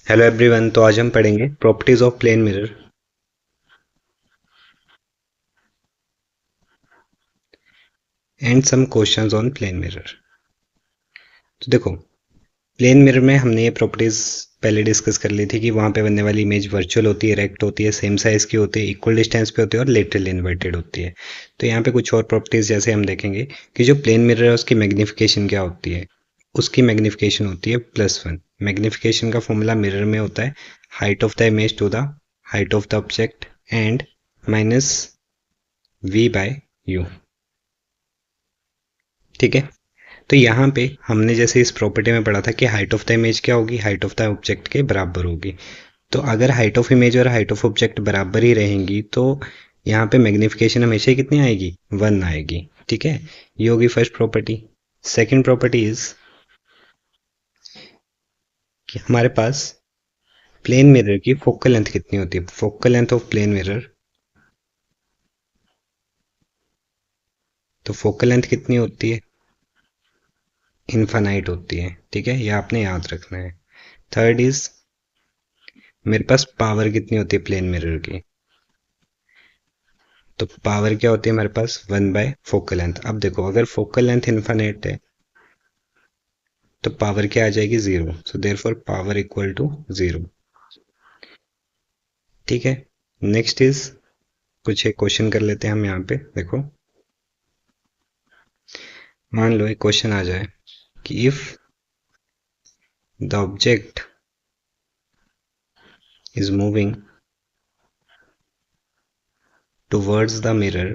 Hello everyone. तो आज हम पढ़ेंगे properties of plane mirror and some questions on plane mirror. तो देखो, प्लेन मिरर में हमने ये प्रॉपर्टीज पहले डिस्कस कर ली थी कि वहाँ पे बनने वाली इमेज वर्चुअल होती है, रेक्ट होती है, सेम साइज की होती है, इक्वल डिस्टेंस पे होती है और लेटरली इन्वर्टेड होती है। तो यहाँ पे कुछ और प्रॉपर्टीज जैसे हम देखेंगे कि जो प्लेन मिरर है उसकी मैग्निफिकेशन क्या होती है। उसकी मैग्निफिकेशन होती है +1। मैग्निफिकेशन का फॉर्मूला मिरर में होता है height of the image to the height of the object and minus v/u। ठीक है। तो यहाँ पे हमने जैसे इस प्रॉपर्टी में पढ़ा था कि हाइट ऑफ द इमेज क्या होगी, हाइट ऑफ द ऑब्जेक्ट के बराबर होगी। तो अगर हाइट ऑफ इमेज और हाइट ऑफ ऑब्जेक्ट बराबर ही रहेंगी तो यहाँ पे मैग्निफिकेशन हमेशा ही कितनी आएगी, 1 आएगी। ठीक है, ये होगी first property. Second property is कि हमारे पास प्लेन मिरर की फोकल लेंथ कितनी होती है। Focal length of plane mirror, तो फोकल लेंथ कितनी होती है, इनफाइनाइट होती है। ठीक है, ये आपने याद रखना है। थर्ड इज मेरे पास पावर कितनी होती है प्लेन मिरर की। तो पावर क्या होती है हमारे पास, 1/फोकल लेंथ। अब देखो, अगर फोकल लेंथ इनफाइनाइट है तो पावर क्या आ जाएगी, 0। So therefore power equal to 0। ठीक है। नेक्स्ट इज, कुछ एक क्वेश्चन कर लेते हैं हम यहाँ पे। देखो, मान लो एक क्वेश्चन आ जाए कि if the object is moving towards the mirror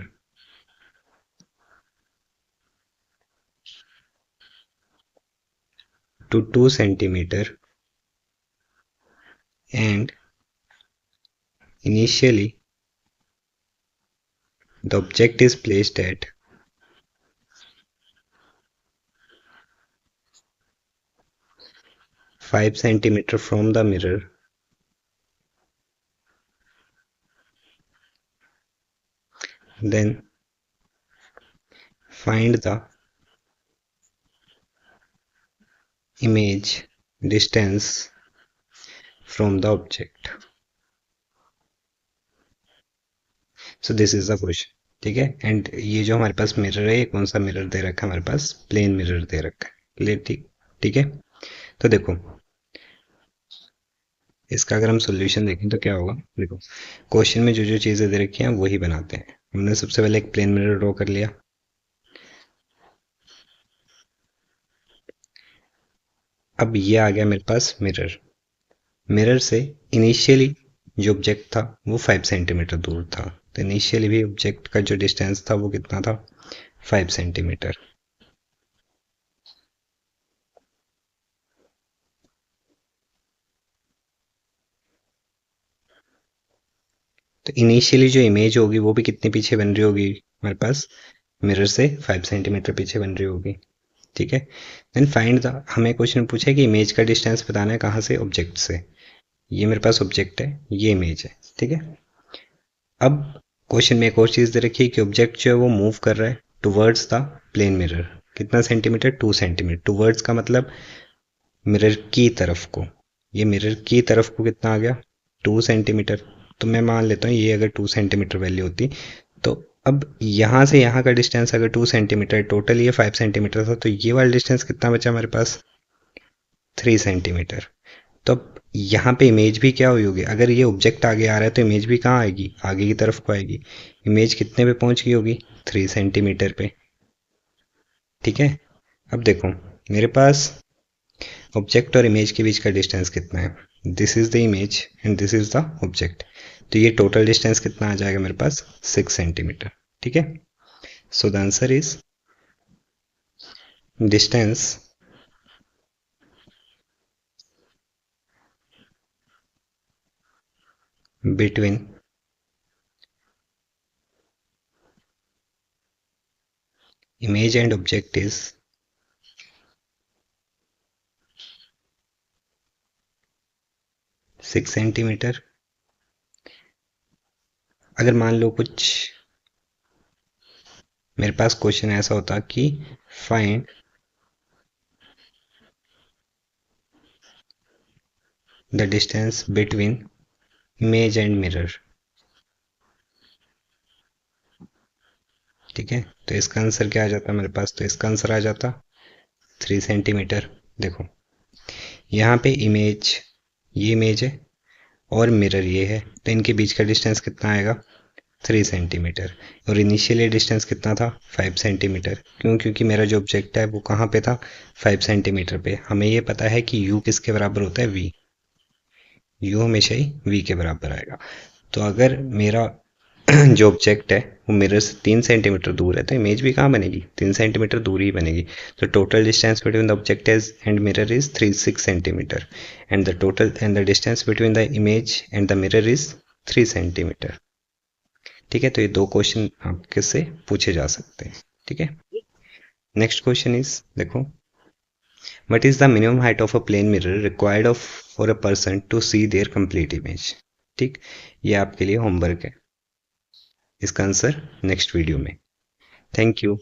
to 2 cm and initially the object is placed at 5 cm from the mirror, then find the image distance from the object। So this is the question. ठीक है, and ये जो हमारे पास mirror है, ये कौन सा mirror दे रखा है हमारे पास, प्लेन मिरर दे रखा है। ले ठीक। ठीक है। तो देखो, इसका अगर हम सोल्यूशन देखें तो क्या होगा। देखो, क्वेश्चन में जो जो चीज़ें दे रखी हैं वही बनाते हैं। हमने सबसे पहले एक प्लेन मिरर ड्रॉ कर लिया। अब ये आ गया मेरे पास मिरर। मिरर से इनिशियली जो ऑब्जेक्ट था वो 5 सेंटीमीटर दूर था। तो इनिशियली भी ऑब्जेक्ट का जो डिस्टेंस था वो कितना था, 5 सेंटीमीटर। तो इनिशियली जो इमेज होगी वो भी कितने पीछे बन रही होगी हमारे पास, मिरर से 5 सेंटीमीटर पीछे बन रही होगी। ठीक है। देन फाइंड द, हमें क्वेश्चन पूछा है कि इमेज का डिस्टेंस बताना है कहाँ से, ऑब्जेक्ट से। ये मेरे पास ऑब्जेक्ट है, ये इमेज है। ठीक है। अब क्वेश्चन में एक और चीज़ दे रखी है कि ऑब्जेक्ट जो है वो मूव कर रहा है टुवर्ड्स द प्लेन मिरर। कितना सेंटीमीटर, 2 सेंटीमीटर। टुवर्ड्स का मतलब मिरर की तरफ को। ये मिरर की तरफ को कितना आ गया, 2 सेंटीमीटर। तो मैं मान लेता हूँ ये अगर 2 सेंटीमीटर वैल्यू होती तो अब यहाँ से यहाँ का डिस्टेंस अगर 2 सेंटीमीटर, टोटल ये 5 सेंटीमीटर था, तो ये वाला डिस्टेंस कितना बचा हमारे पास, 3 सेंटीमीटर। तो अब यहाँ पे इमेज भी क्या हुई होगी, अगर ये ऑब्जेक्ट आगे आ रहा है तो इमेज भी कहाँ आएगी, आगे की तरफ को आएगी। इमेज कितने पे पहुँच गई होगी, 3 सेंटीमीटर पे। ठीक है। अब देखो, मेरे पास ऑब्जेक्ट और इमेज के बीच का डिस्टेंस कितना है, this is the image and this is the object. तो ये टोटल डिस्टेंस कितना आ जाएगा मेरे पास, 6 सेंटीमीटर। ठीक है। So the answer is distance between image and object is 6 centimetre. अगर मान लो कुछ मेरे पास क्वेश्चन ऐसा होता कि find the distance between image and mirror. ठीक है, तो इसका आंसर क्या आ जाता मेरे पास, तो इसका आंसर आ जाता 3 सेंटीमीटर। देखो यहाँ पे इमेज, ये इमेज है और मिरर ये है, तो इनके बीच का डिस्टेंस कितना आएगा 3 सेंटीमीटर। और इनिशियली डिस्टेंस कितना था 5 सेंटीमीटर। क्यों, क्योंकि मेरा जो ऑब्जेक्ट है वो कहाँ पे था 5 सेंटीमीटर पे। हमें ये पता है कि u किसके बराबर होता है v, u हमेशा ही v के बराबर आएगा। तो अगर मेरा जो ऑब्जेक्ट है वो मिरर से 3 सेंटीमीटर दूर है तो इमेज भी कहाँ बनेगी 3 सेंटीमीटर दूर ही बनेगी। तो total distance between the object is and mirror is 6 centimetre and the distance between the image and the mirror is 3 centimetre. ठीक है, तो ये दो क्वेश्चन आपके से पूछे जा सकते हैं। ठीक है, नेक्स्ट क्वेश्चन इज देखो, what is the minimum height of a plane mirror required of for a person to see their complete image. ठीक, ये आपके लिए होमवर्क है, इसका आंसर नेक्स्ट वीडियो में। Thank you.